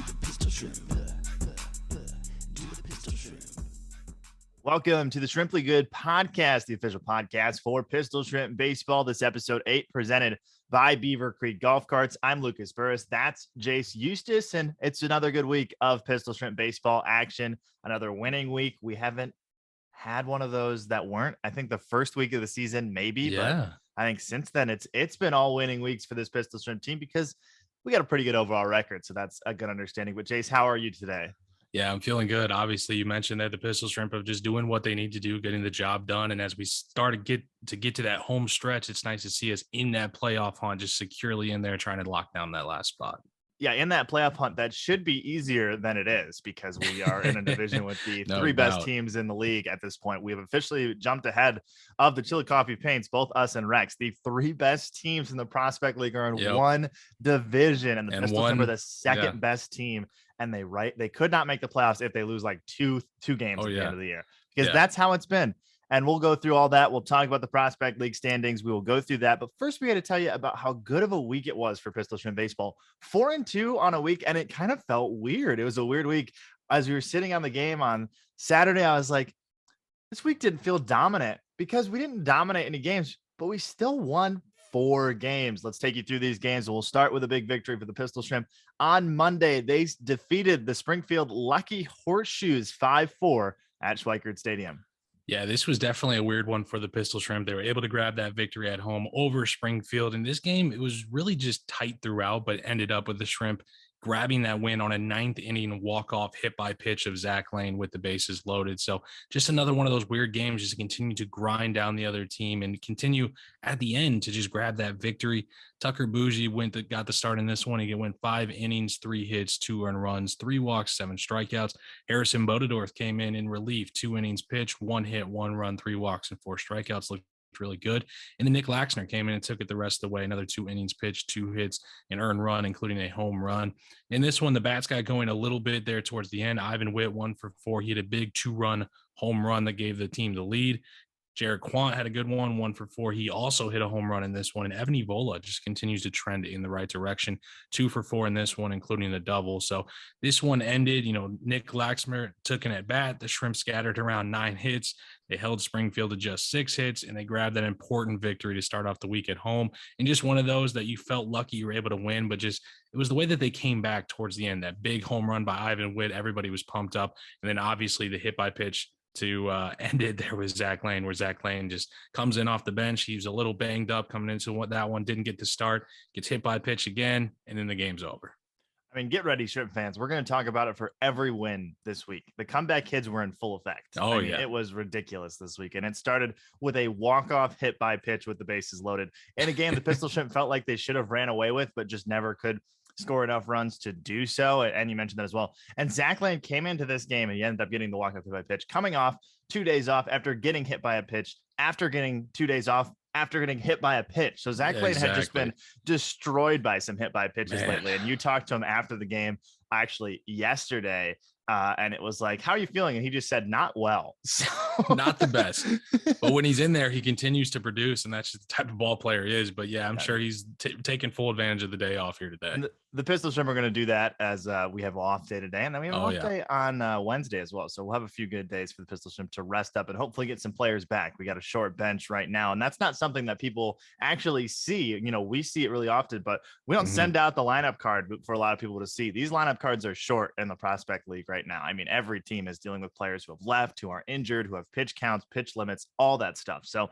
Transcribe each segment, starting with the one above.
the Pistol Shrimp. Do the Pistol Shrimp. Welcome to the Shrimply Good podcast, the official podcast for Pistol Shrimp Baseball. This episode 8 presented by Beaver Creek Golf Carts. I'm Lucas Burris. That's Jayce Eustice, and it's another good week of Pistol Shrimp Baseball action. Another winning week. We haven't had one of those that weren't. I think the first week of the season, maybe, but I think since then it's been all winning weeks for this Pistol Shrimp team because we got a pretty good overall record. So that's a good understanding. But Jayce, how are you today? Yeah, I'm feeling good. Obviously, you mentioned that the Pistol Shrimp of just doing what they need to do, getting the job done. And as we start to get to that home stretch, it's nice to see us in that playoff hunt, just securely in there trying to lock down that last spot. Yeah, in that playoff hunt, that should be easier than it is because we are in a division with the No three best doubt. teams in the league at this point. We have officially jumped ahead of the Chili Coffee Paints, both us and Rex. The three best teams in the Prospect League are in one division, and the Pistol Shrimp are the second best team. And they could not make the playoffs if they lose like two games at the end of the year because that's how it's been. And we'll go through all that. We'll talk about the Prospect League standings. We will go through that. But first, we got to tell you about how good of a week it was for Pistol Shrimp Baseball. 4-2 on a week, and it kind of felt weird. It was a weird week. As we were sitting on the game on Saturday, I was like, this week didn't feel dominant because we didn't dominate any games, but we still won 4 games. Let's take you through these games. We'll start with a big victory for the Pistol Shrimp. On Monday, they defeated the Springfield Lucky Horseshoes 5-4 at Schweikert Stadium. Yeah, this was definitely a weird one for the Pistol Shrimp. They were able to grab that victory at home over Springfield. In this game, it was really just tight throughout, but ended up with the Shrimp grabbing that win on a 9th inning walk-off hit by pitch of Zach Lane with the bases loaded. So just another one of those weird games, just to continue to grind down the other team and continue at the end to just grab that victory. Tucker Bougie got the start in this one. He went 5 innings, 3 hits, 2 earned runs, 3 walks, 7 strikeouts. Harrison Bodendorf came in relief, 2 innings pitched, 1 hit, 1 run, 3 walks, and 4 strikeouts. Looked really good. And then Nick Laxner came in and took it the rest of the way. Another 2 innings pitched, 2 hits, an earned run, including a home run. In this one, the bats got going a little bit there towards the end. Ivan Witt 1 for 4. He had a big 2-run home run that gave the team the lead. Jared Quant had a good 1 for 4. He also hit a home run in this one. And Evan Evola just continues to trend in the right direction. 2 for 4 in this one, including the double. So this one ended, Nick Laxmer took an at bat. The Shrimp scattered around 9 hits. They held Springfield to just 6 hits, and they grabbed that important victory to start off the week at home. And just one of those that you felt lucky you were able to win, but just it was the way that they came back towards the end. That big home run by Ivan Witt, everybody was pumped up. And then obviously the hit by pitch to end it there with Zach Lane, where Zach Lane just comes in off the bench. He was a little banged up coming into that one, didn't get to start, gets hit by pitch again, and then the game's over. I mean, get ready, Shrimp fans. We're going to talk about it for every win this week. The comeback kids were in full effect. It was ridiculous this week. And it started with a walk-off hit by pitch with the bases loaded. In a game the Pistol Shrimp felt like they should have ran away with, but just never could score enough runs to do so. And you mentioned that as well. And Zach Lane came into this game and he ended up getting the walk-off hit by pitch, coming off 2 days off after getting hit by a pitch, after getting 2 days off, after getting hit by a pitch. So Zach Lane had just been destroyed by some hit by pitches lately. And you talked to him after the game, actually yesterday. And it was like, how are you feeling? And he just said, not well. So... Not the best. But when he's in there, he continues to produce. And that's just the type of ball player he is. But yeah, I'm sure he's taking full advantage of the day off here today. And the Pistol Shrimp are going to do that as we have off day today. And then we have an off day on Wednesday as well. So we'll have a few good days for the Pistol Shrimp to rest up and hopefully get some players back. We got a short bench right now. And that's not something that people actually see. We see it really often, but we don't send out the lineup card for a lot of people to see. These lineup cards are short in the Prospect League right now. I mean, every team is dealing with players who have left, who are injured, who have pitch counts, pitch limits, all that stuff. So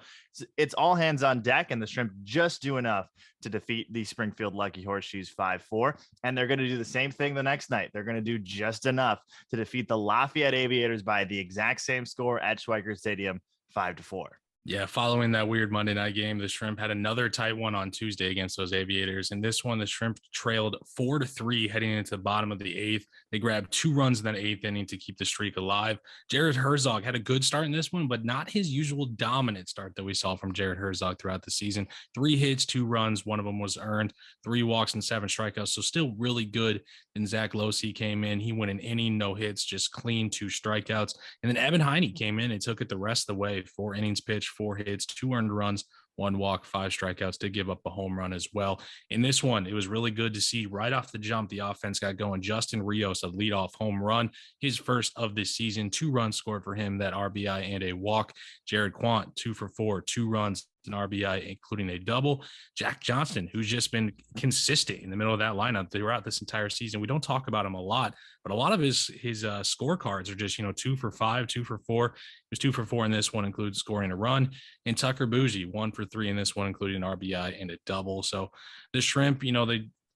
it's all hands on deck, and the Shrimp just do enough to defeat the Springfield Lucky Horseshoes 5-4. And they're going to do the same thing the next night. They're going to do just enough to defeat the Lafayette Aviators by the exact same score at Schweikert Stadium, 5-4. Yeah, following that weird Monday night game, the Shrimp had another tight one on Tuesday against those Aviators. And this one, the Shrimp trailed 4-3 heading into the bottom of the 8th. They grabbed 2 runs in that 8th inning to keep the streak alive. Jared Herzog had a good start in this one, but not his usual dominant start that we saw from Jared Herzog throughout the season. 3 hits, 2 runs, 1 of them was earned, 3 walks and 7 strikeouts. So still really good. Then Zach Losey came in. He went an inning, no hits, just clean, 2 strikeouts. And then Evan Heine came in and took it the rest of the way. 4 innings pitched, 4 hits, 2 earned runs, 1 walk, 5 strikeouts, did give up a home run as well. In this one, it was really good to see right off the jump, the offense got going. Justin Rios, a leadoff home run, his first of this season, 2 runs scored for him, that RBI and a walk. Jared Quant, 2 for 4, 2 runs, an RBI, including a double. Jack Johnson, who's just been consistent in the middle of that lineup throughout this entire season. We don't talk about him a lot, but a lot of his scorecards are just, 2 for 5, 2 for 4. He was 2 for 4 in this one, includes scoring a run. And Tucker Bougie, 1 for 3 in this one, including an RBI and a double. So the Shrimp,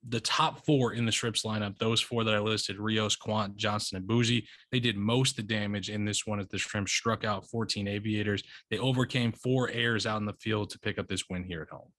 the top 4 in the Shrimps lineup, those 4 that I listed, Rios, Quant, Johnson, and Bougie, they did most of the damage in this one as the Shrimps struck out 14 Aviators. They overcame 4 errors out in the field to pick up this win here at home.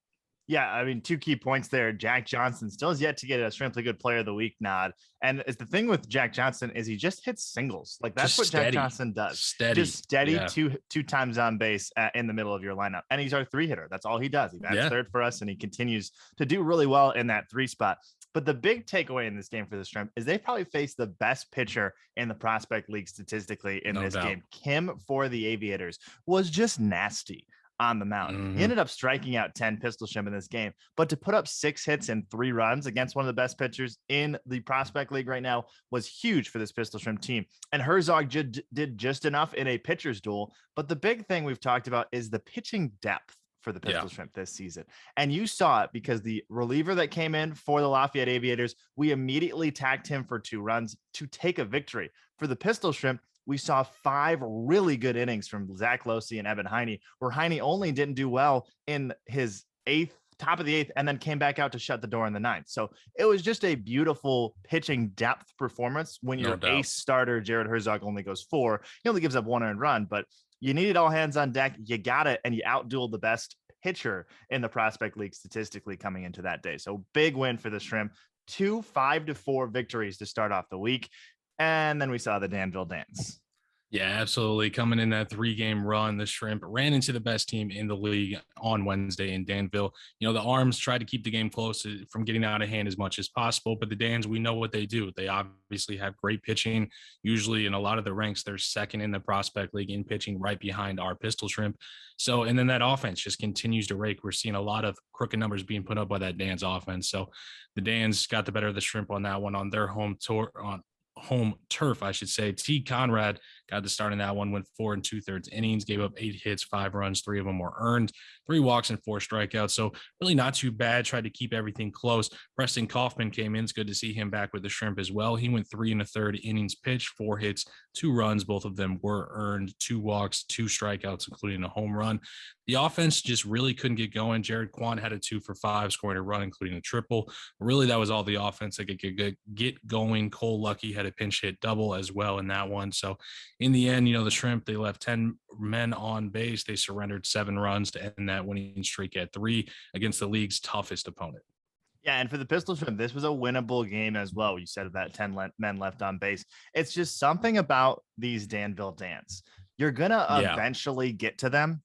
Yeah, I mean, 2 key points there. Jack Johnson still has yet to get a Shrimply Good Player of the Week nod. And it's the thing with Jack Johnson is he just hits singles. Like that's just what steady. Jack Johnson does. Just steady, yeah. two times on base in the middle of your lineup. And he's our 3 hitter. That's all he does. He bats third for us, and he continues to do really well in that 3 spot. But the big takeaway in this game for the Shrimp is they probably faced the best pitcher in the Prospect League statistically in this game. Kim for the Aviators was just nasty on the mound. Mm-hmm. He ended up striking out 10 Pistol Shrimp in this game, but to put up 6 hits and 3 runs against one of the best pitchers in the Prospect League right now was huge for this Pistol Shrimp team. And Herzog did just enough in a pitcher's duel. But the big thing we've talked about is the pitching depth for the Pistol Shrimp this season. And you saw it because the reliever that came in for the Lafayette Aviators, we immediately tagged him for 2 runs to take a victory. For the Pistol Shrimp, we saw 5 really good innings from Zach Losey and Evan Heine, where Heine only didn't do well in his top of the 8th, and then came back out to shut the door in the 9th. So it was just a beautiful pitching depth performance when your ace starter, Jared Herzog, only goes 4. He only gives up 1 earned run, but you needed all hands on deck. You got it, and you outdueled the best pitcher in the Prospect League statistically coming into that day. So big win for the Shrimp. 2 5-4 victories to start off the week. And then we saw the Danville dance. Yeah, absolutely. Coming in that 3-game run, the Shrimp ran into the best team in the league on Wednesday in Danville. The Arms tried to keep the game close from getting out of hand as much as possible, but the Dans, we know what they do. They obviously have great pitching. Usually in a lot of the ranks, they're second in the Prospect League in pitching, right behind our Pistol Shrimp. So, and then that offense just continues to rake. We're seeing a lot of crooked numbers being put up by that Dans offense. So the Dans got the better of the Shrimp on that one on their home turf, I should say. T. Conrad got the start in that one, went 4 2/3 innings, gave up 8 hits, 5 runs, 3 of them were earned, 3 walks and 4 strikeouts. So really not too bad. Tried to keep everything close. Preston Kaufman came in. It's good to see him back with the Shrimp as well. He went 3 1/3 innings pitched, 4 hits, 2 runs. Both of them were earned, 2 walks, 2 strikeouts, including a home run. The offense just really couldn't get going. Jared Quant had a 2 for 5, scoring a run, including a triple. Really, that was all the offense that could get going. Cole Lucky had a pinch hit double as well in that one. So in the end, the Shrimp, they left 10 men on base. They surrendered 7 runs to end that winning streak at 3 against the league's toughest opponent. Yeah, and for the Pistol Shrimp, this was a winnable game as well. You said that 10 men left on base. It's just something about these Danville Dans. You're going to eventually get to them,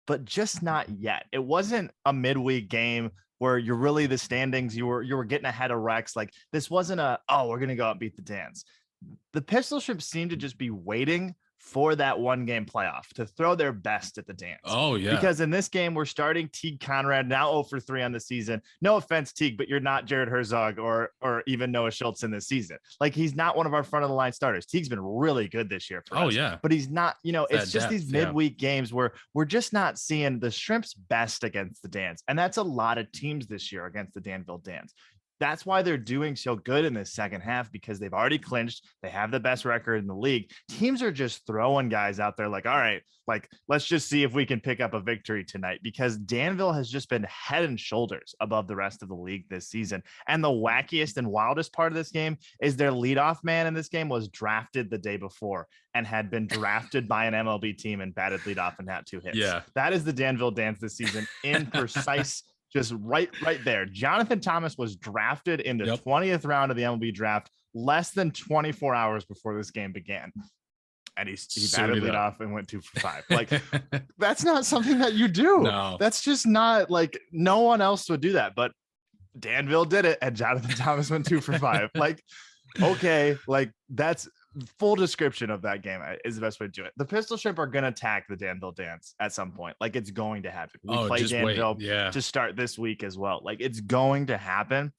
but just not yet. It wasn't a midweek game where you're really the standings. You were getting ahead of Rex. Like this wasn't we're going to go out and beat the Dans. The Pistol Shrimp seemed to just be waiting for that 1-game playoff to throw their best at the Dans. Oh, yeah. Because in this game, we're starting Teague Conrad, now 0 for 3 on the season. No offense, Teague, but you're not Jared Herzog or even Noah Schultz in this season. Like, he's not one of our front-of-the-line starters. Teague's been really good this year for us. Oh, yeah. But he's not, it's just these midweek games where we're just not seeing the Shrimp's best against the Dans. And that's a lot of teams this year against the Danville Dans. That's why they're doing so good in this second half, because they've already clinched. They have the best record in the league. Teams are just throwing guys out there like, all right, like, let's just see if we can pick up a victory tonight, because Danville has just been head and shoulders above the rest of the league this season. And the wackiest and wildest part of this game is their leadoff man in this game was drafted the day before and had been drafted by an MLB team and batted leadoff and had 2 hits. Yeah. That is the Danville Dans this season in precise just right there. Jonathan Thomas was drafted in the 20th round of the MLB draft less than 24 hours before this game began. And he batted lead off and went 2 for 5. Like, that's not something that you do. No. That's just not, like, no one else would do that. But Danville did it, and Jonathan Thomas went 2 for 5. Like, okay, like, that's full description of that game is the best way to do it. The Pistol Shrimp are going to attack the Danville Dance at some point. Like, it's going to happen. We play Danville to start this week as well. Like, it's going to happen.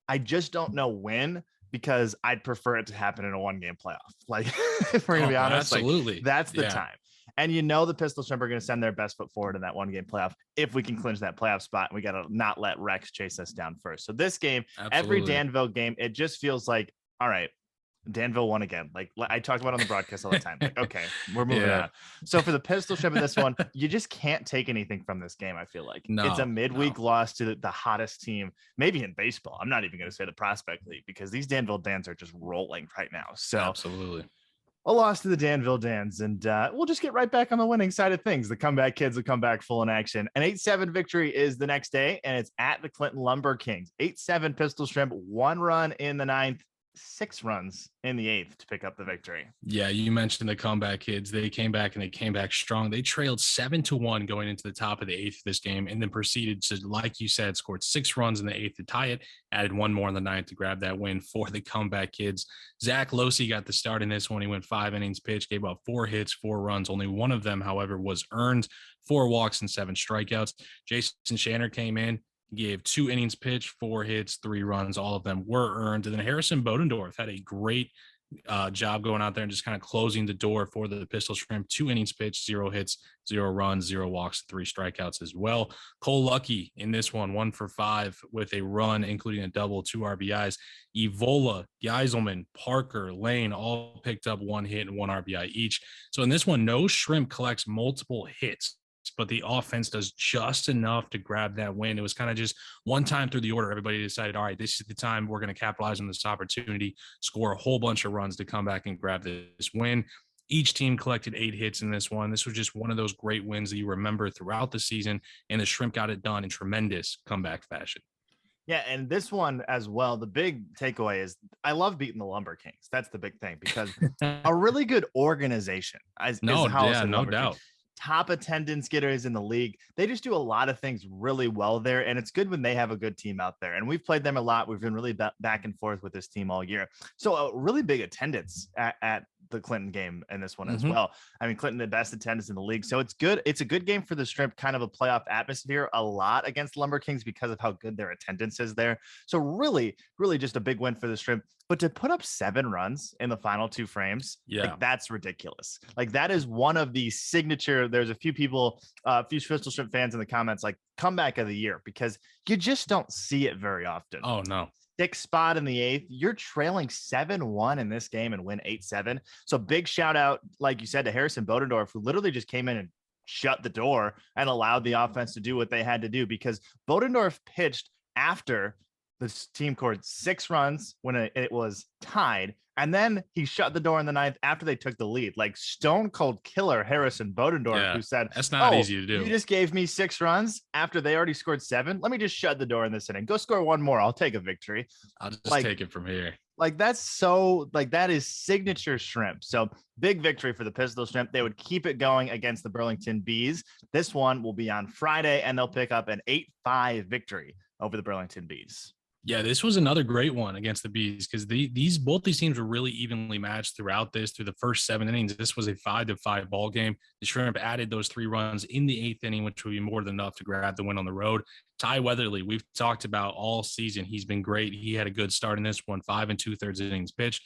I just don't know when, because I'd prefer it to happen in a 1-game playoff. Like, if we're going to be honest, absolutely. Like, that's the time. And the Pistol Shrimp are going to send their best foot forward in that 1-game playoff if we can clinch that playoff spot. And we got to not let Rex chase us down first. So this game, every Danville game, it just feels like, all right, Danville won again. Like I talk about on the broadcast all the time. Like, okay, we're moving on. So for the Pistol Shrimp in this one, you just can't take anything from this game. I feel like it's a midweek loss to the hottest team, maybe in baseball. I'm not even going to say the Prospect League, because these Danville Dans are just rolling right now. So absolutely. A loss to the Danville Dans, and we'll just get right back on the winning side of things. The comeback kids will come back full in action. An 8-7 victory is the next day, and it's at the Clinton Lumber Kings. 8-7 Pistol Shrimp, 1 run in the 9th, 6 runs in the 8th to pick up the victory. Yeah, you mentioned the comeback kids. They came back, and they came back strong. They trailed 7-1 going into the top of the 8th of this game, and then proceeded to, like you said, scored 6 runs in the 8th to tie it, added 1 more in the 9th to grab that win for the comeback kids. Zach Losey got the start in this one. He went 5 innings pitched, gave up 4 hits, 4 runs. Only one of them, however, was earned. 4 walks and 7 strikeouts. Jason Shanner came in, gave 2 innings pitched, 4 hits, 3 runs. All of them were earned. And then Harrison Bodendorf had a great job going out there and just kind of closing the door for the Pistol Shrimp. 2 innings pitched, 0 hits, 0 runs, 0 walks, 3 strikeouts as well. Cole Lucky in this one, 1 for 5 with a run, including a double, 2 RBIs. Evola, Geiselman, Parker, Lane all picked up 1 hit and 1 RBI each. So in this one, no Shrimp collects multiple hits, but the offense does just enough to grab that win. It was kind of just one time through the order. Everybody decided, all right, this is the time we're going to capitalize on this opportunity, score a whole bunch of runs to come back and grab this win. Each team collected 8 hits in this one. This was just one of those great wins that you remember throughout the season, and the Shrimp got it done in tremendous comeback fashion. Yeah, and this one as well, the big takeaway is I love beating the Lumber Kings. That's the big thing, because a really good organization. No doubt. Top attendance getters in the league. They just do a lot of things really well there, and it's good when they have a good team out there. And we've played them a lot. We've been really back and forth with this team all year. So a really big attendance at the Clinton game in this one as well. I mean, Clinton, the best attendance in the league. So it's good. It's a good game for the Shrimp, kind of a playoff atmosphere a lot against Lumber Kings because of how good their attendance is there. So really, really just a big win for the Shrimp. But to put up 7 runs in the final 2 frames, like, that's ridiculous. Like, that is one of the signature. There's a few people, a few Pistol Shrimp fans in the comments, like, comeback of the year, because you just don't see it very often. Oh, no. 6th spot in the 8th. You're trailing 7-1 in this game and win 8-7. So big shout out, like you said, to Harrison Bodendorf, who literally just came in and shut the door and allowed the offense to do what they had to do, because Bodendorf pitched after this team scored 6 runs when it was tied. And then he shut the door in the 9th after they took the lead. Like, stone cold killer Harrison Bodendorf, who said, that's not easy to do. You just gave me 6 runs after they already scored 7. Let me just shut the door in this inning. Go score 1 more. I'll take a victory. I'll just take it from here. Like, that's so, like, that is signature Shrimp. So big victory for the Pistol Shrimp. They would keep it going against the Burlington Bees. This one will be on Friday, and they'll pick up an 8-5 victory over the Burlington Bees. Yeah, this was another great one against the Bees, because both these teams were really evenly matched through the first 7 innings. This was a 5-5 ball game. The Shrimp added those 3 runs in the 8th inning, which would be more than enough to grab the win on the road. Ty Weatherly, we've talked about all season. He's been great. He had a good start in this one, 5 2/3 innings pitched.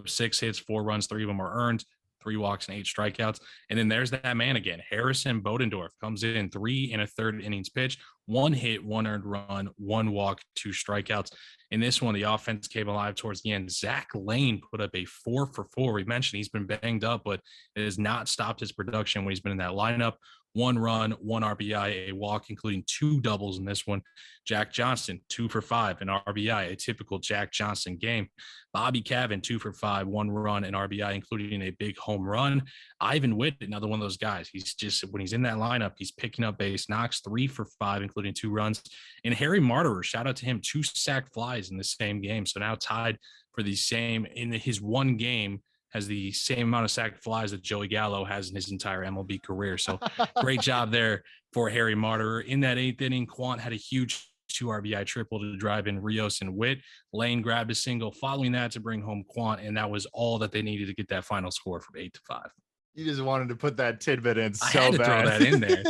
6 hits, 4 runs, 3 of them were earned. 3 walks and 8 strikeouts. And then there's that man again. Harrison Bodendorf comes in 3 1/3 innings pitched, 1 hit, 1 earned run, 1 walk, 2 strikeouts. In this one, the offense came alive towards the end. Zach Lane put up a 4 for 4. We mentioned he's been banged up, but it has not stopped his production when he's been in that lineup. 1 run, 1 RBI, a walk, including 2 doubles in this one. Jack Johnston, 2 for 5, an RBI, a typical Jack Johnston game. Bobby Cavan, 2 for 5, 1 run, an RBI, including a big home run. Ivan Witt, another one of those guys. He's just, when he's in that lineup, he's picking up base knocks, 3 for 5, including 2 runs. And Harry Martyrer, shout out to him, 2 sacked flies in the same game. So now tied for the same in his one game, has the same amount of sacked flies that Joey Gallo has in his entire MLB career. So great job there for Harry Martyrer. In that 8th inning, Quant had a huge 2 RBI triple to drive in Rios and Witt. Lane grabbed a single following that to bring home Quant, and that was all that they needed to get that final score from 8-5. You just wanted to put that tidbit in so I had to bad. throw that in there.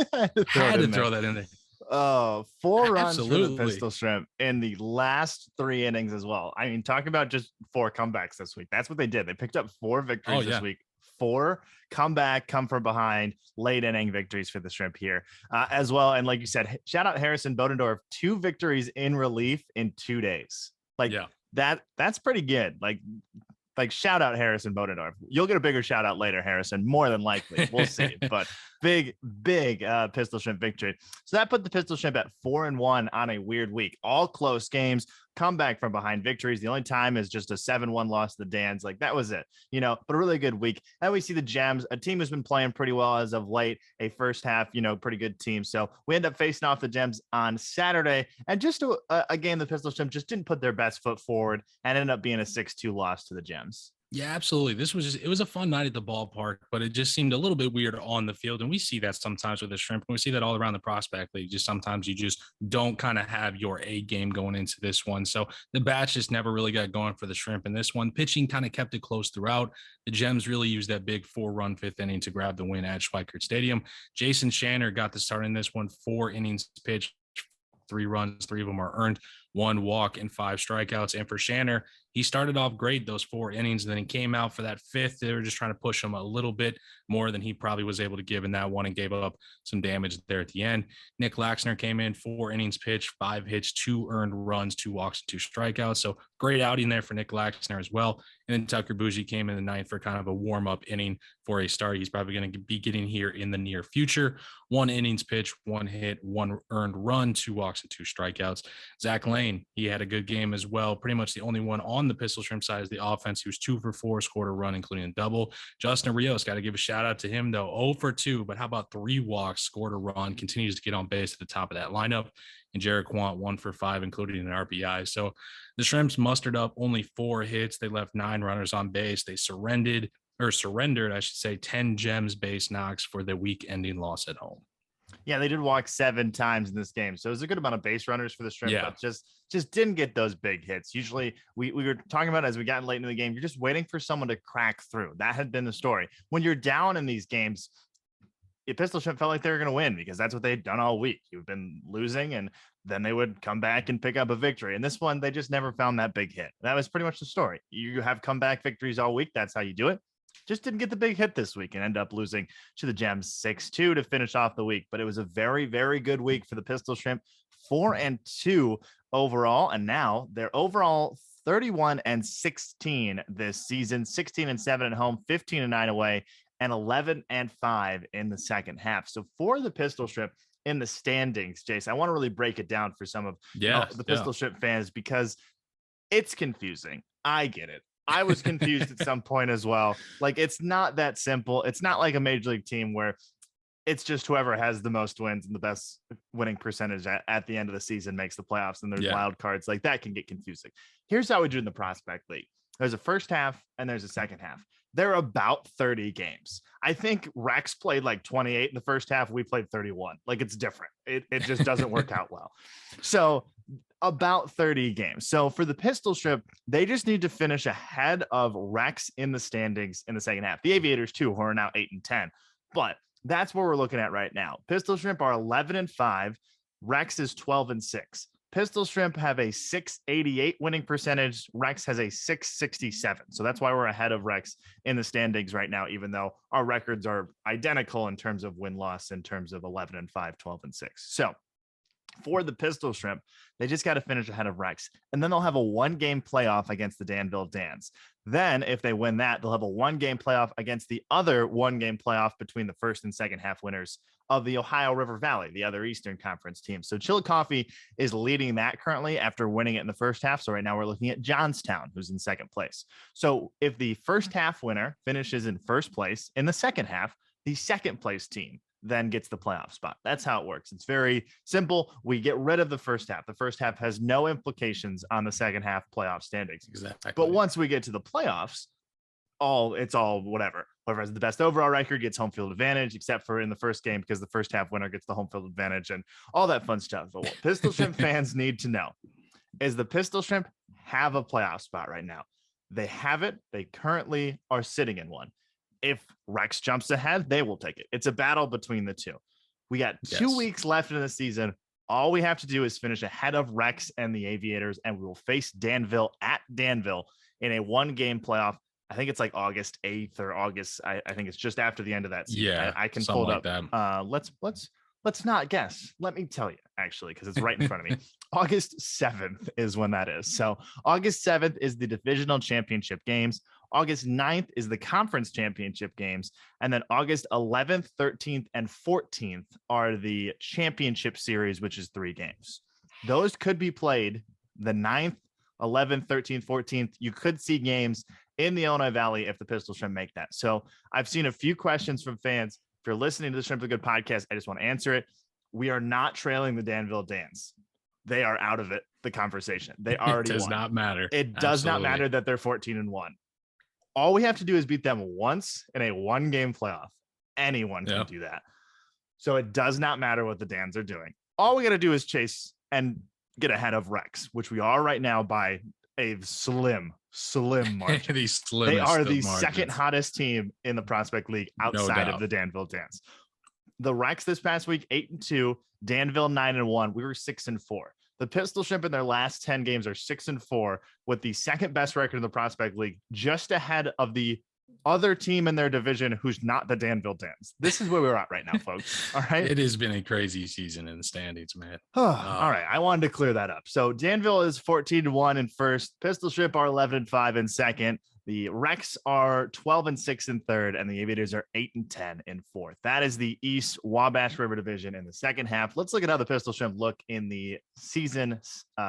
Had to throw that in there. Oh, 4 runs for the Pistol Shrimp in the last 3 innings as well. I mean, talking about just 4 comebacks this week. That's what they did. They picked up 4 victories this week. 4 come from behind, late inning victories for the Shrimp here as well. And like you said, shout out Harrison Bodendorf, 2 victories in relief in 2 days. That's pretty good. Like shout out Harrison Bodendorf. You'll get a bigger shout out later, Harrison, more than likely. We'll see. But big Pistol Shrimp victory. So that put the Pistol Shrimp at 4-1 on a weird week. All close games, come back from behind victories. The only time is just a 7-1 loss to the Dans. Like that was it, but a really good week. Then we see the Gems, a team who's been playing pretty well as of late, a first half, pretty good team. So we end up facing off the Gems on Saturday, and just a game the Pistol Shrimp just didn't put their best foot forward and ended up being a 6-2 loss to the Gems. Yeah, absolutely. It was a fun night at the ballpark, but it just seemed a little bit weird on the field. And we see that sometimes with the Shrimp. We see that all around the prospect league. Just sometimes you just don't kind of have your A game going into this one. So the bats just never really got going for the Shrimp in this one. Pitching kind of kept it close throughout. The Gems really used that big 4-run 5th inning to grab the win at Schweikert Stadium. Jason Shanner got the start in this one, 4 innings pitched, 3 runs, 3 of them are earned, 1 walk and 5 strikeouts. And for Shanner, he started off great those 4 innings, and then he came out for that 5th. They were just trying to push him a little bit more than he probably was able to give in that one, and gave up some damage there at the end. Nick Laxner came in, 4 innings pitched, 5 hits, 2 earned runs, 2 walks, 2 strikeouts. So great outing there for Nick Laxner as well. And then Tucker Bougie came in the 9th for kind of a warm-up inning for a start. He's probably going to be getting here in the near future. 1 innings pitched, 1 hit, 1 earned run, 2 walks, and 2 strikeouts. Zach Lane, he had a good game as well. Pretty much the only one on the Pistol Shrimp side is the offense. He was 2 for 4, scored a run, including a double. Justin Rios, got to give a shout out to him though. 0 for 2, but how about 3 walks, scored a run, continues to get on base at the top of that lineup. And Jared Quant 1 for 5, including an RBI. So the Shrimps mustered up only 4 hits. They left 9 runners on base. They surrendered, I should say, 10 Gems base knocks for the week-ending loss at home. Yeah, they did walk 7 times in this game. So it was a good amount of base runners for the Shrimp, but just didn't get those big hits. Usually we were talking about as we got late into the game, you're just waiting for someone to crack through. That had been the story. When you're down in these games, the Pistol Shrimp felt like they were going to win because that's what they'd done all week. You've been losing, and then they would come back and pick up a victory. And this one, they just never found that big hit. That was pretty much the story. You have comeback victories all week. That's how you do it. Just didn't get the big hit this week and end up losing to the Gems 6-2 to finish off the week. But it was a very, very good week for the Pistol Shrimp, 4-2 overall. And now they're overall 31-16 this season, 16-7 at home, 15-9 away, and 11-5 in the second half. So for the Pistol Shrimp in the standings, Jayce, I want to really break it down for some of the Pistol Shrimp fans because it's confusing. I get it. I was confused at some point as well. Like, it's not that simple. It's not like a major league team where it's just whoever has the most wins and the best winning percentage at the end of the season makes the playoffs, and there's wild cards. Like, that can get confusing. Here's how we do in the prospect league. There's a first half and there's a second half. They're about 30 games. I think Rex played like 28 in the first half. We played 31. Like, it's different. It just doesn't work out well. So about 30 games. So for the Pistol Shrimp, they just need to finish ahead of Rex in the standings in the second half. The Aviators too, who are now 8-10, but that's what we're looking at right now. Pistol Shrimp are 11-5. Rex is 12-6. Pistol Shrimp have a 688 winning percentage. Rex has a 667. So that's why we're ahead of Rex in the standings right now, even though our records are identical in terms of win-loss, in terms of 11-5, 12-6. So for the Pistol Shrimp, they just got to finish ahead of Rex. And then they'll have a 1-game playoff against the Danville Dans. Then if they win that, they'll have a 1-game playoff against the other 1-game playoff between the first and second half winners of the Ohio River Valley, the other Eastern Conference team. So Chillicothe is leading that currently after winning it in the first half. So right now we're looking at Johnstown, who's in second place. So if the first half winner finishes in first place, in the second half, the second place team then gets the playoff spot. That's how it works. It's very simple. We get rid of the first half. The first half has no implications on the second half playoff standings. Exactly. But once we get to the playoffs, it's all whatever. Whoever has the best overall record gets home field advantage, except for in the first game, because the first half winner gets the home field advantage and all that fun stuff. But what Pistol Shrimp fans need to know is the Pistol Shrimp have a playoff spot right now. They have it. They currently are sitting in one. If Rex jumps ahead, they will take it. It's a battle between the two. We got 2 weeks left in the season. All we have to do is finish ahead of Rex and the Aviators, and we will face Danville at Danville in a 1-game playoff. I think it's like August 8th or August. I think it's just after the end of that season. Yeah, I can pull it up. That. Let's not guess. Let me tell you, actually, because it's right in front of me. August 7th is when that is. So August 7th is the divisional championship games. August 9th is the conference championship games. And then August 11th, 13th, and 14th are the championship series, which is 3 games. Those could be played the 9th, 11th, 13th, 14th. You could see games in the Illinois Valley if the Pistol Shrimp make that. So I've seen a few questions from fans. If you're listening to the Shrimp the Good podcast, I just want to answer it. We are not trailing the Danville Dans. They are out of it, the conversation. They already It does won. not matter. It does not matter that they're 14-1. All we have to do is beat them once in a 1-game playoff. Anyone can do that. So it does not matter what the Dans are doing. All we got to do is chase and get ahead of Rex, which we are right now by a slim margin. They are the second hottest team in the Prospect League outside of the Danville Dans. The Rex this past week, 8-2, Danville 9-1. We were 6-4. The Pistol Shrimp in their last 10 games are 6-4 with the second best record in the Prospect League, just ahead of the other team in their division who's not the Danville Dans. This is where we're at right now, folks. All right. It has been a crazy season in the standings, man. All right. I wanted to clear that up. So Danville is 14-1 in first. Pistol Shrimp are 11-5 in second. The Rex are 12-6 in third, and the Aviators are 8-10 in fourth. That is the East Wabash River Division in the second half. Let's look at how the Pistol Shrimp look in the season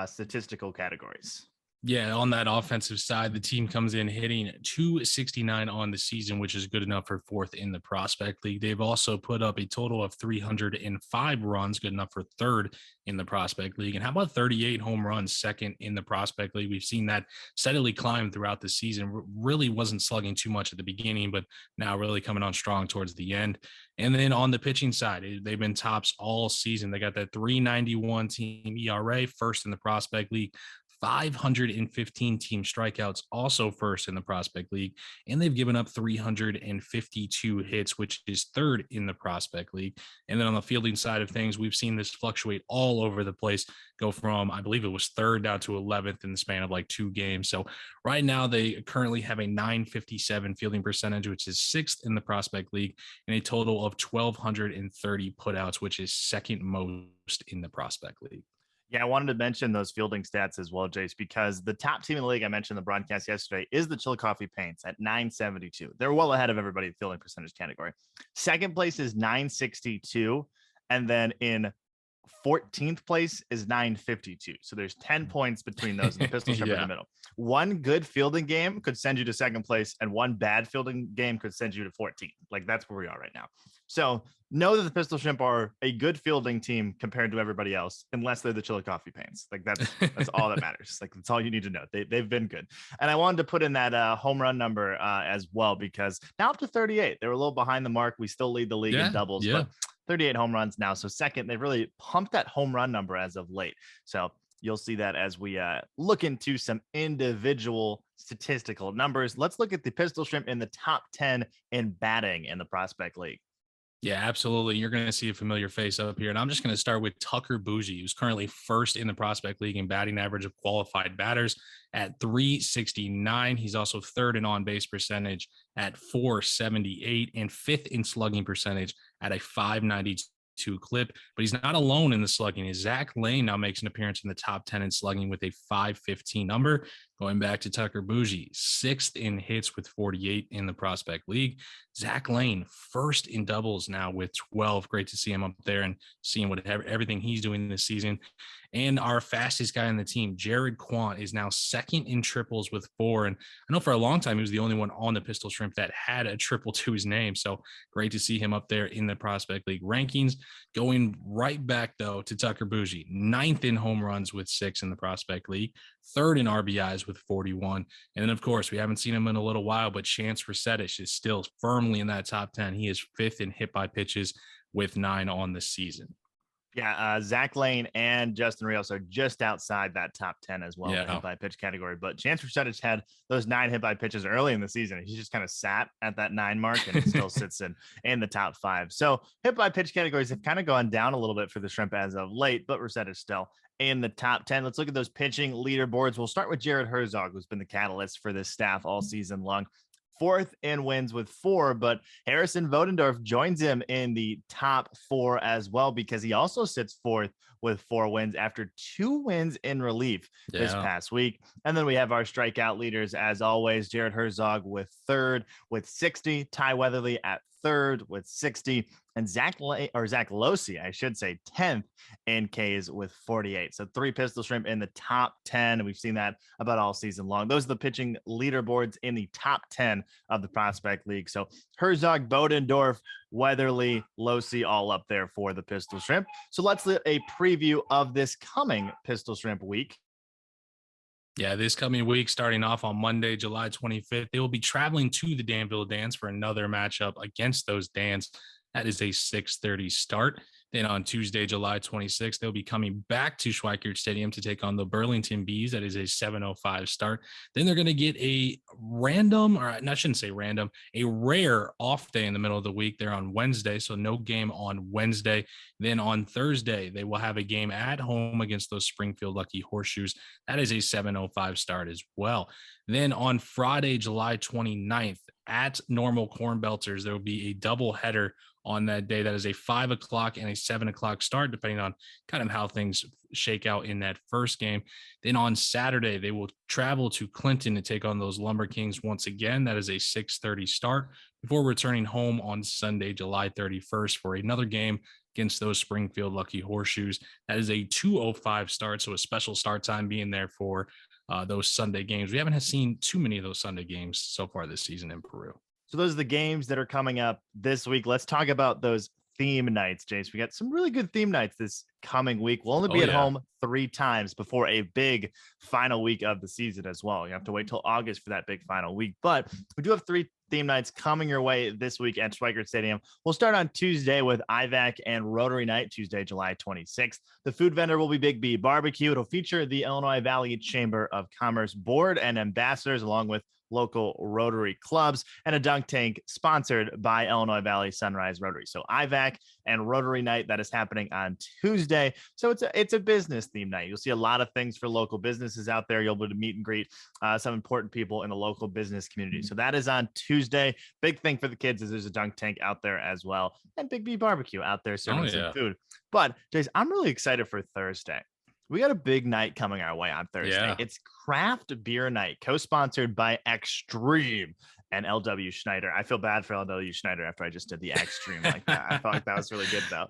statistical categories. Yeah, on that offensive side, the team comes in hitting .269 on the season, which is good enough for fourth in the Prospect League. They've also put up a total of 305 runs, good enough for third in the Prospect League. And how about 38 home runs, second in the Prospect League? We've seen that steadily climb throughout the season. Really wasn't slugging too much at the beginning, but now really coming on strong towards the end. And then on the pitching side, they've been tops all season. They got that .391 team ERA, first in the Prospect League. 515 team strikeouts, also first in the Prospect League, and they've given up 352 hits, which is third in the Prospect League. And then on the fielding side of things, we've seen this fluctuate all over the place, go from, I believe it was third down to 11th in the span of like 2 games. So right now they currently have a .957 fielding percentage, which is sixth in the Prospect League, and a total of 1,230 putouts, which is second most in the Prospect League. Yeah, I wanted to mention those fielding stats as well, Jayce, because the top team in the league, I mentioned in the broadcast yesterday, is the Chillicothe Paints at .972. They're well ahead of everybody in the fielding percentage category. Second place is .962. And then in 14th place is .952. So there's 10 points between those, and the Pistol Shrimp in the middle. One good fielding game could send you to second place, and one bad fielding game could send you to 14th. Like, that's where we are right now. So know that the Pistol Shrimp are a good fielding team compared to everybody else, unless they're the Chillicothe Paints. Like, that's all that matters. Like, that's all you need to know. They've been good. And I wanted to put in that home run number as well, because now up to 38. They were a little behind the mark. We still lead the league in doubles, but 38 home runs now. So second, they've really pumped that home run number as of late. So you'll see that as we look into some individual statistical numbers. Let's look at the Pistol Shrimp in the top 10 in batting in the Prospect League. Yeah, absolutely. You're going to see a familiar face up here. And I'm just going to start with Tucker Bougie, who's currently first in the Prospect League in batting average of qualified batters at .369. He's also third in on-base percentage at .478 and fifth in slugging percentage at a .592 clip. But he's not alone in the slugging. Zach Lane now makes an appearance in the top 10 in slugging with a .515 number. Going back to Tucker Bougie, sixth in hits with 48 in the Prospect League. Zach Lane, first in doubles now with 12. Great to see him up there and seeing everything he's doing this season. And our fastest guy on the team, Jared Quant, is now second in triples with 4. And I know for a long time he was the only one on the Pistol Shrimp that had a triple to his name. So great to see him up there in the Prospect League rankings. Going right back, though, to Tucker Bougie, ninth in home runs with 6 in the Prospect League, third in RBIs with 41. And then, of course, we haven't seen him in a little while, but Chance Resetich is still firmly in that top 10. He is fifth in hit by pitches with 9 on the season. Yeah, Zach Lane and Justin Rios are just outside that top 10 as well in the hit by pitch category. But Chance Resetich had those 9 hit by pitches early in the season. He just kind of sat at that 9 mark and it still sits in the top 5. So hit by pitch categories have kind of gone down a little bit for the Shrimp as of late, but Resetich still in the top 10. Let's look at those pitching leaderboards. We'll start with Jared Herzog, who's been the catalyst for this staff all season long. 4th in wins with 4, but Harrison Vodendorf joins him in the top 4 as well, because he also sits 4th with 4 wins after 2 wins in relief this past week. And then we have our strikeout leaders, as always, Jared Herzog with 3rd with 60, Ty Weatherly at 3rd with 60, and Zach Losi, I should say, 10th in Ks with 48. So 3 Pistol Shrimp in the top 10. And we've seen that about all season long. Those are the pitching leaderboards in the top 10 of the Prospect League. So Herzog, Bodendorf, Weatherly, Losi, all up there for the Pistol Shrimp. So let's let a preview of this coming Pistol Shrimp week. Yeah, this coming week, starting off on Monday, July 25th, they will be traveling to the Danville Dans for another matchup against those Dans. That is a 6:30 start. Then on Tuesday, July 26th, they'll be coming back to Schweikert Stadium to take on the Burlington Bees. That is a 7:05 start. Then they're going to get a rare off day in the middle of the week. They're on Wednesday, so no game on Wednesday. Then on Thursday, they will have a game at home against those Springfield Lucky Horseshoes. That is a 7:05 start as well. Then on Friday, July 29th, at Normal Corn Belters, there will be a double header on that day. That is a 5 o'clock and a 7 o'clock start, depending on kind of how things shake out in that first game. Then on Saturday, they will travel to Clinton to take on those Lumber Kings once again. That is a 6:30 start before returning home on Sunday, July 31st for another game against those Springfield Lucky Horseshoes. That is a 2:05 start, so a special start time being there for those Sunday games. We haven't seen too many of those Sunday games so far this season in Peru. So those are the games that are coming up this week. Let's talk about those theme nights, Jayce. We got some really good theme nights this coming week. We'll only be at home 3 times before a big final week of the season as well. You have to wait till August for that big final week, but we do have 3 theme nights coming your way this week at Schweikert Stadium. We'll start on Tuesday with IVAC and Rotary Night, Tuesday, July 26th. The food vendor will be Big B Barbecue. It'll feature the Illinois Valley Chamber of Commerce board and ambassadors, along with local Rotary clubs, and a dunk tank sponsored by Illinois Valley Sunrise Rotary. So IVAC and Rotary Night, that is happening on Tuesday. So it's a business theme night. You'll see a lot of things for local businesses out there. You'll be able to meet and greet some important people in the local business community. So that is on Tuesday. Big thing for the kids is there's a dunk tank out there as well, and Big B Barbecue out there serving some food. But Jayce, I'm really excited for Thursday. We got a big night coming our way on Thursday. Yeah. It's Craft Beer Night, co-sponsored by Extreme and LW Schneider. I feel bad for LW Schneider after I just did the Extreme like that. I thought that was really good, though.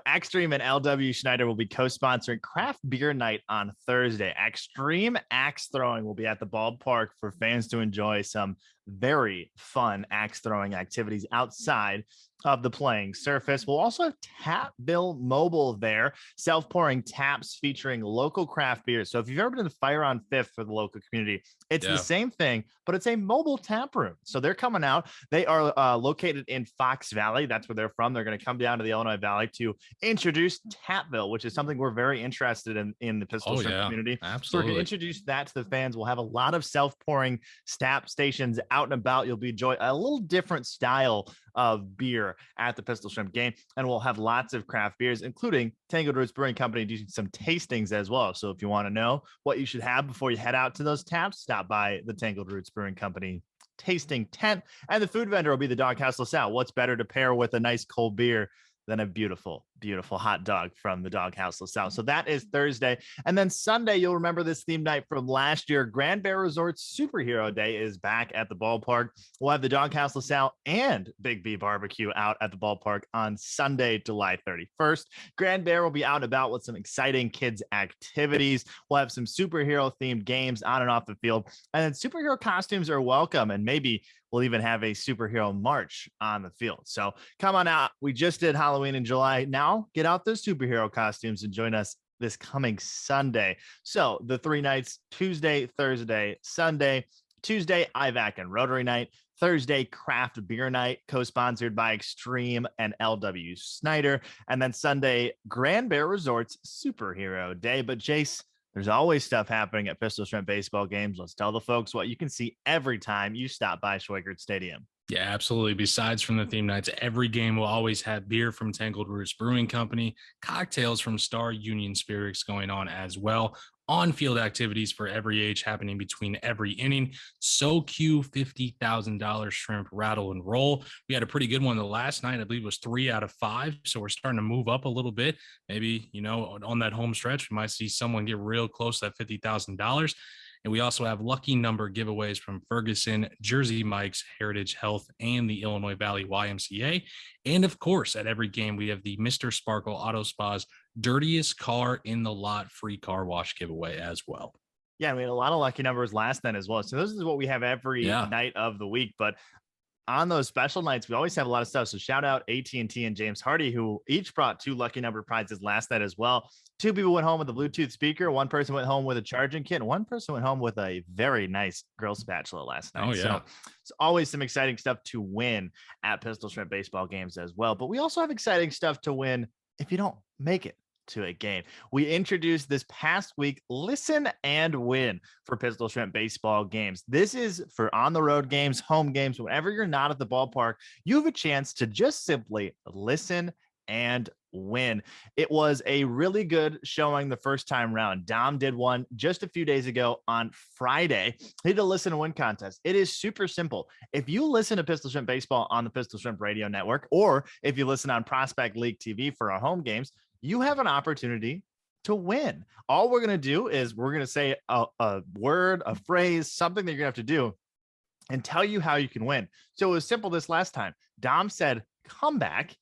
Extreme and LW Schneider will be co-sponsoring Craft Beer Night on Thursday. Extreme axe throwing will be at the ballpark for fans to enjoy some very fun axe throwing activities outside of the playing surface. We'll also have Tap Bill Mobile there, self-pouring taps featuring local craft beers. So if you've ever been to Fire on Fifth for the local community, it's the same thing, but it's a mobile tap room. So they're coming out. They are located in Fox Valley. That's where they're from. They're going to come down to the Illinois Valley to introduce Tapville, which is something we're very interested in the Pistol Shrimp community. Absolutely. So we're going to introduce that to the fans. We'll have a lot of self-pouring tap stations out and about. You'll be enjoying a little different style of beer at the Pistol Shrimp game, and we'll have lots of craft beers, including Tangled Roots Brewing Company doing some tastings as well. So if you want to know what you should have before you head out to those taps, stop by the Tangled Roots Brewing Company tasting tent. And the food vendor will be the Doghouse LaSalle. What's better to pair with a nice cold beer than a beautiful, beautiful hot dog from the Doghouse LaSalle? So that is Thursday. And then Sunday, you'll remember this theme night from last year. Grand Bear Resort's Superhero Day is back at the ballpark. We'll have the Doghouse LaSalle and Big B Barbecue out at the ballpark on Sunday, July 31st. Grand Bear will be out and about with some exciting kids activities. We'll have some superhero themed games on and off the field. And then superhero costumes are welcome, and maybe we'll even have a superhero march on the field. So come on out. We just did Halloween in July. Now get out those superhero costumes and join us this coming Sunday. So the 3 nights, Tuesday, Thursday, Sunday. Tuesday, IVAC and Rotary Night. Thursday, Craft Beer Night, co-sponsored by Extreme and LW Snyder. And then Sunday, Grand Bear Resorts Superhero Day. But Jayce, there's always stuff happening at Pistol Shrimp baseball games. Let's tell the folks what you can see every time you stop by Schweikert Stadium. Yeah, absolutely. Besides from the theme nights, every game will always have beer from Tangled Roots Brewing Company, cocktails from Star Union Spirits going on as well. On-field activities for every age happening between every inning. So Q $50,000 shrimp rattle and roll. We had a pretty good one the last night. I believe it was 3 out of 5. So we're starting to move up a little bit. Maybe, on that home stretch, we might see someone get real close to that $50,000. And we also have lucky number giveaways from Ferguson, Jersey Mike's, Heritage Health, and the Illinois Valley YMCA. And of course, at every game, we have the Mr. Sparkle Auto Spa's dirtiest car in the lot free car wash giveaway as well. Yeah, we had a lot of lucky numbers last night as well. So this is what we have every night of the week. But on those special nights, we always have a lot of stuff. So shout out AT&T and James Hardy, who each brought 2 lucky number prizes last night as well. 2 people went home with a Bluetooth speaker. 1 person went home with a charging kit. And 1 person went home with a very nice grill spatula last night. Oh, yeah. So it's always some exciting stuff to win at Pistol Shrimp baseball games as well. But we also have exciting stuff to win if you don't make it to a game. We introduced this past week, Listen and Win for Pistol Shrimp baseball games. This is for on the road games, home games, whenever you're not at the ballpark, you have a chance to just simply listen and win. It was a really good showing the first time round. Dom did one just a few days ago on Friday. He did a listen and win contest. It is super simple. If you listen to Pistol Shrimp baseball on the Pistol Shrimp radio network, or if you listen on Prospect League TV for our home games, you have an opportunity to win. All we're going to do is we're going to say a word, a phrase, something that you're going to have to do and tell you how you can win. So it was simple this last time. Dom said, come back.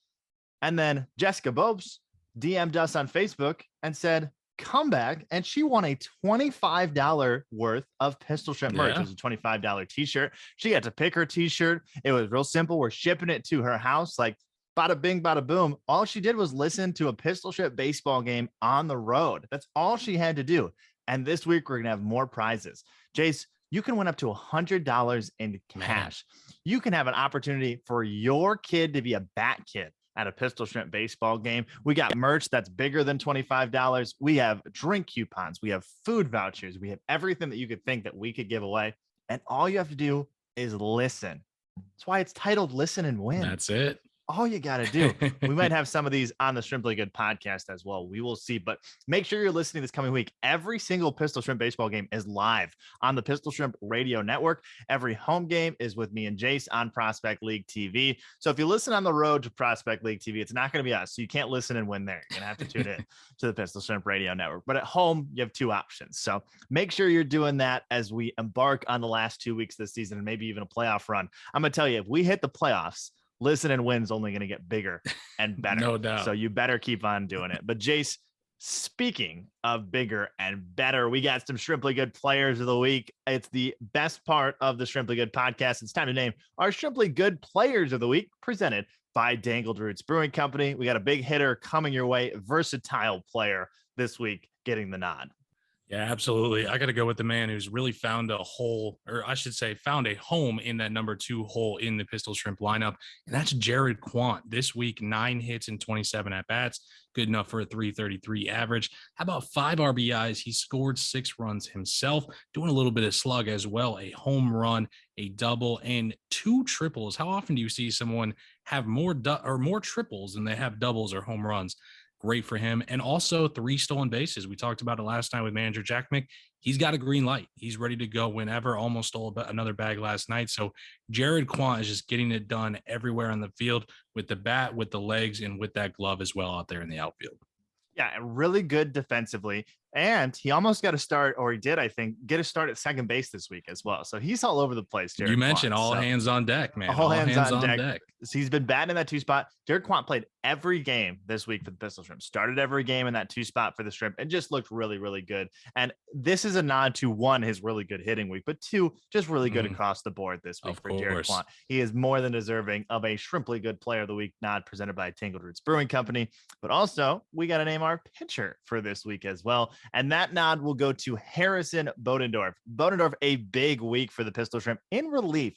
And then Jessica Bopes DM'd us on Facebook and said, come back. And she won a $25 worth of Pistol Shrimp merch. It was a $25 t-shirt. She got to pick her t-shirt. It was real simple. We're shipping it to her house. Like, bada bing, bada boom. All she did was listen to a Pistol Shrimp baseball game on the road. That's all she had to do. And this week, we're going to have more prizes. Jayce, you can win up to $100 in cash. You can have an opportunity for your kid to be a bat kid at a Pistol Shrimp baseball game. We got merch that's bigger than $25. We have drink coupons. We have food vouchers. We have everything that you could think that we could give away. And all you have to do is listen. That's why it's titled Listen and Win. That's it. All you got to do. We might have some of these on the Shrimply Good podcast as well. We will see, but make sure you're listening this coming week. Every single Pistol Shrimp baseball game is live on the Pistol Shrimp radio network. Every home game is with me and Jayce on Prospect League TV. So if you listen on the road to Prospect League TV, it's not going to be us. So you can't listen and win there. You're going to have to tune in to the Pistol Shrimp radio network. But at home, you have 2 options. So make sure you're doing that as we embark on the last 2 weeks this season and maybe even a playoff run. I'm going to tell you, if we hit the playoffs, Listen and Win's only going to get bigger and better. No doubt. So you better keep on doing it. But Jayce, speaking of bigger and better, we got some Shrimply Good players of the week. It's the best part of the Shrimply Good podcast. It's time to name our Shrimply Good players of the week, presented by Dangled Roots Brewing Company. We got a big hitter coming your way, versatile player this week getting the nod. Yeah, absolutely. I got to go with the man who's really found a hole, or I should say found a home in that number 2 hole in the Pistol Shrimp lineup. And that's Jared Quant. This week, 9 hits and 27 at-bats. Good enough for a .333 average. How about 5 RBIs? He scored 6 runs himself, doing a little bit of slug as well. A home run, a double, and 2 triples. How often do you see someone have more triples than they have doubles or home runs? Great for him. And also 3 stolen bases. We talked about it last night with manager Jack Mick. He's got a green light. He's ready to go whenever. Almost stole another bag last night. So Jared Quant is just getting it done everywhere on the field with the bat, with the legs, and with that glove as well out there in the outfield. Yeah, really good defensively. And he almost got a start, or he did, I think, get a start at second base this week as well. So he's all over the place. Jared you mentioned Quant, all hands on deck, man. All hands on deck. So he's been batting in that 2 spot. Jared Quant played every game this week for the Pistol Shrimp. Started every game in that 2 spot for the Shrimp and just looked really, really good. And this is a nod to 1, his really good hitting week, but 2, just really good across the board this week for Jared Quant. He is more than deserving of a Shrimply Good Player of the Week nod presented by Tangled Roots Brewing Company. But also, we got to name our pitcher for this week as well. And that nod will go to Harrison Bodendorf. Bodendorf, a big week for the Pistol Shrimp in relief.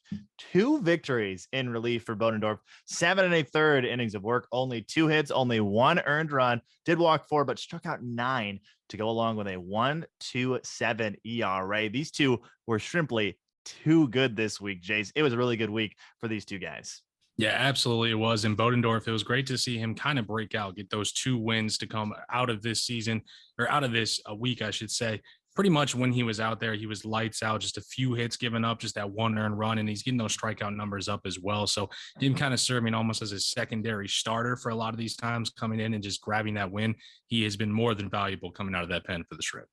2 victories in relief for Bodendorf. 7 1/3 innings of work, only 2 hits, only 1 earned run. Did walk 4, but struck out 9 to go along with a 1.27 ERA. These 2 were Shrimply too good this week, Jayce. It was a really good week for these 2 guys. Yeah, absolutely it was. And Bodendorf, it was great to see him kind of break out, get those 2 wins to come out of this season, or out of this week, I should say. Pretty much when he was out there, he was lights out, just a few hits given up, just that 1 earned run, and he's getting those strikeout numbers up as well. So him kind of serving almost as a secondary starter for a lot of these times, coming in and just grabbing that win. He has been more than valuable coming out of that pen for the Shrimp.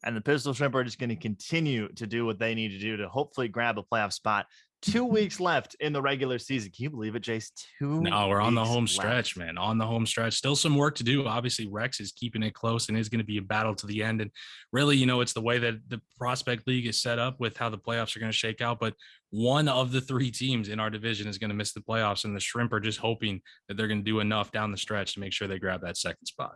And the Pistol Shrimp are just going to continue to do what they need to do to hopefully grab a playoff spot. 2 weeks left in the regular season. Can you believe it, Jayce? 2 No, we're on the home stretch, man. On the home stretch. Still some work to do. Obviously, Rex is keeping it close and is going to be a battle to the end. And really, it's the way that the Prospect League is set up with how the playoffs are going to shake out. But one of the 3 teams in our division is going to miss the playoffs, and the Shrimp are just hoping that they're going to do enough down the stretch to make sure they grab that second spot.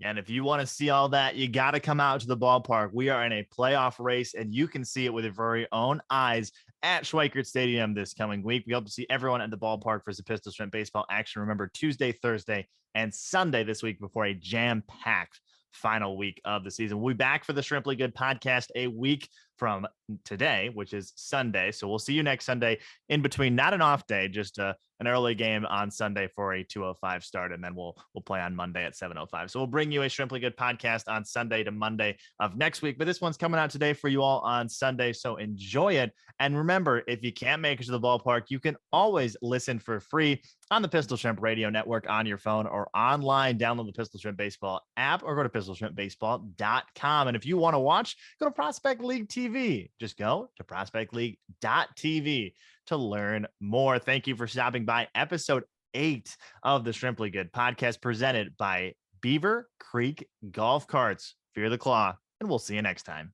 And if you want to see all that, you got to come out to the ballpark. We are in a playoff race, and you can see it with your very own eyes at Schweikert Stadium this coming week. We hope to see everyone at the ballpark for the Pistol Shrimp baseball action. Remember, Tuesday, Thursday, and Sunday this week before a jam-packed final week of the season. We'll be back for the Shrimply Good podcast a week from today, which is Sunday. So we'll see you next Sunday in between, not an off day, just an early game on Sunday for a 2:05 start. And then we'll play on Monday at 7:05. So we'll bring you a Shrimply Good podcast on Sunday to Monday of next week. But this one's coming out today for you all on Sunday. So enjoy it. And remember, if you can't make it to the ballpark, you can always listen for free on the Pistol Shrimp Radio Network on your phone or online. Download the Pistol Shrimp Baseball app or go to pistolshrimpbaseball.com. And if you want to watch, go to Prospect League TV. Just go to prospectleague.tv to learn more. Thank you for stopping by episode 8 of the Shrimply Good podcast presented by Beaver Creek Golf Carts. Fear the claw, and we'll see you next time.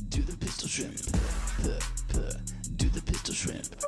Do the Pistol Shrimp. Do the Pistol Shrimp.